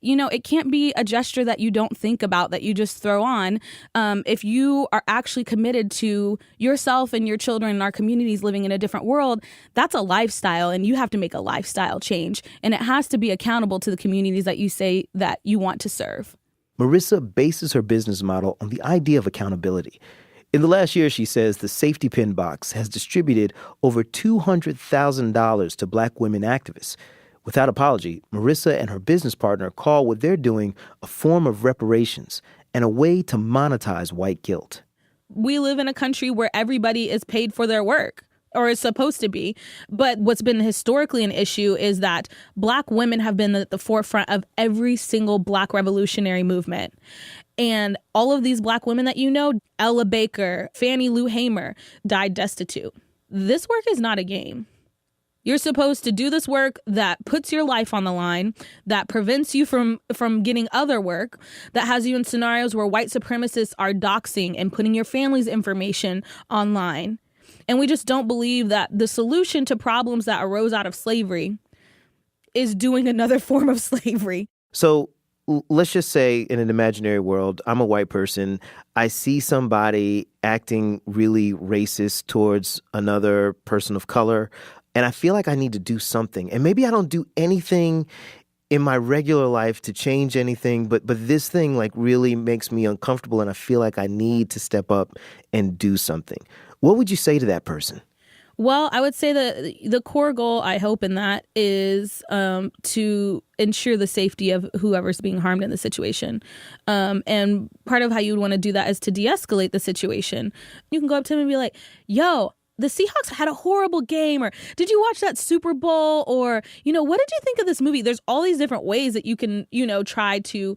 [SPEAKER 2] It can't be a gesture that you don't think about, that you just throw on. If you are actually committed to yourself and your children and our communities living in a different world, that's a lifestyle, and you have to make a lifestyle change. And it has to be accountable to the communities that you say that you want to serve.
[SPEAKER 1] Marissa bases her business model on the idea of accountability. In the last year, she says the Safety Pin Box has distributed over $200,000 to Black women activists. Without apology, Marissa and her business partner call what they're doing a form of reparations and a way to monetize white guilt.
[SPEAKER 2] We live in a country where everybody is paid for their work, or is supposed to be. But what's been historically an issue is that Black women have been at the forefront of every single Black revolutionary movement. And all of these Black women that Ella Baker, Fannie Lou Hamer, died destitute. This work is not a game. You're supposed to do this work that puts your life on the line, that prevents you from getting other work, that has you in scenarios where white supremacists are doxing and putting your family's information online. And we just don't believe that the solution to problems that arose out of slavery is doing another form of slavery.
[SPEAKER 1] So let's just say in an imaginary world, I'm a white person. I see somebody acting really racist towards another person of color, and I feel like I need to do something. And maybe I don't do anything in my regular life to change anything, but this thing really makes me uncomfortable, and I feel like I need to step up and do something. What would you say to that person?
[SPEAKER 2] Well, I would say that the core goal, I hope, in that is to ensure the safety of whoever's being harmed in the situation. And part of how you would want to do that is to de-escalate the situation. You can go up to him and be like, yo, the Seahawks had a horrible game, or did you watch that Super Bowl? Or, what did you think of this movie? There's all these different ways that you can, try to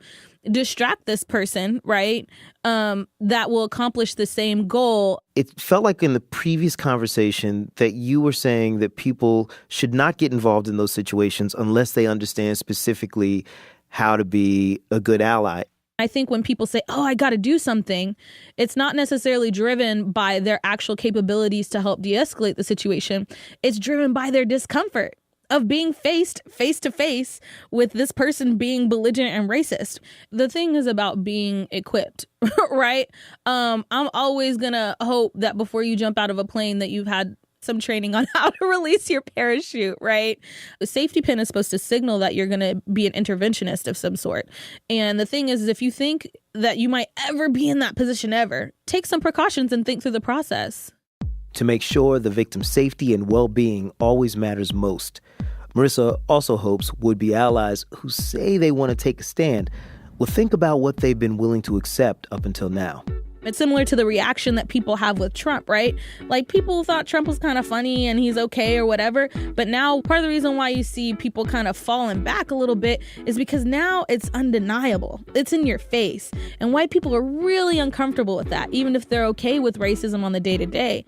[SPEAKER 2] distract this person, right? That will accomplish the same goal.
[SPEAKER 1] It felt like in the previous conversation that you were saying that people should not get involved in those situations unless they understand specifically how to be a good ally.
[SPEAKER 2] I think when people say, oh, I got to do something, it's not necessarily driven by their actual capabilities to help de-escalate the situation. It's driven by their discomfort of being faced face to face with this person being belligerent and racist. The thing is about being equipped, right? I'm always going to hope that before you jump out of a plane that you've had some training on how to release your parachute, right? The safety pin is supposed to signal that you're going to be an interventionist of some sort. And the thing is if you think that you might ever be in that position ever, take some precautions and think through the process.
[SPEAKER 1] To make sure the victim's safety and well-being always matters most, Marissa also hopes would-be allies who say they want to take a stand will think about what they've been willing to accept up until now.
[SPEAKER 2] It's similar to the reaction that people have with Trump, right? Like, people thought Trump was kind of funny and he's okay or whatever. But now part of the reason why you see people kind of falling back a little bit is because now it's undeniable. It's in your face. And white people are really uncomfortable with that, even if they're okay with racism on the day-to-day.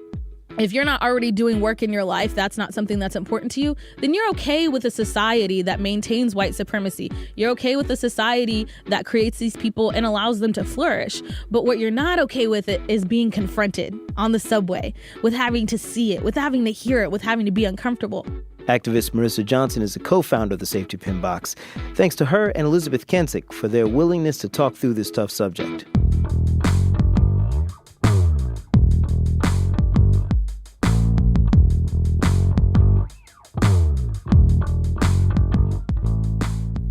[SPEAKER 2] If you're not already doing work in your life, that's not something that's important to you, then you're okay with a society that maintains white supremacy. You're okay with a society that creates these people and allows them to flourish. But what you're not okay with it is being confronted on the subway, with having to see it, with having to hear it, with having to be uncomfortable.
[SPEAKER 1] Activist Marissa Johnson is a co-founder of the Safety Pin Box. Thanks to her and Elizabeth Kensick for their willingness to talk through this tough subject.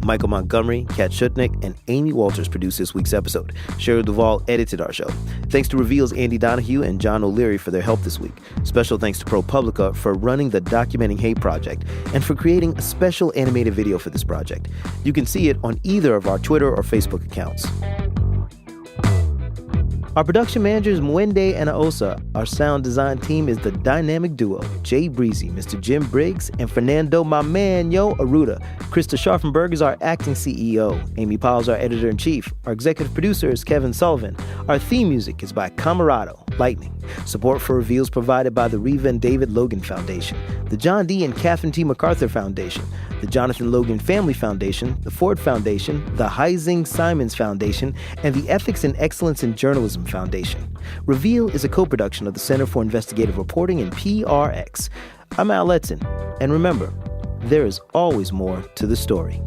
[SPEAKER 1] Michael Montgomery, Kat Schutnick, and Amy Walters produced this week's episode. Cheryl Duvall edited our show. Thanks to Reveal's Andy Donahue and John O'Leary for their help this week. Special thanks to ProPublica for running the Documenting Hate project and for creating a special animated video for this project. You can see it on either of our Twitter or Facebook accounts. Our production manager is Mwende Anaosa. Our sound design team is the dynamic duo, Jay Breezy, Mr. Jim Briggs, and Fernando My Man Yo Aruda. Krista Scharfenberg is our acting CEO. Amy Powell's our editor-in-chief. Our executive producer is Kevin Sullivan. Our theme music is by Camarado, Lightning. Support for Reveals provided by the Reva and David Logan Foundation, the John D. and Catherine T. MacArthur Foundation, the Jonathan Logan Family Foundation, the Ford Foundation, the Heising Simons Foundation, and the Ethics and Excellence in Journalism Foundation. Reveal is a co-production of the Center for Investigative Reporting and PRX. I'm Al Letson, and remember, there is always more to the story.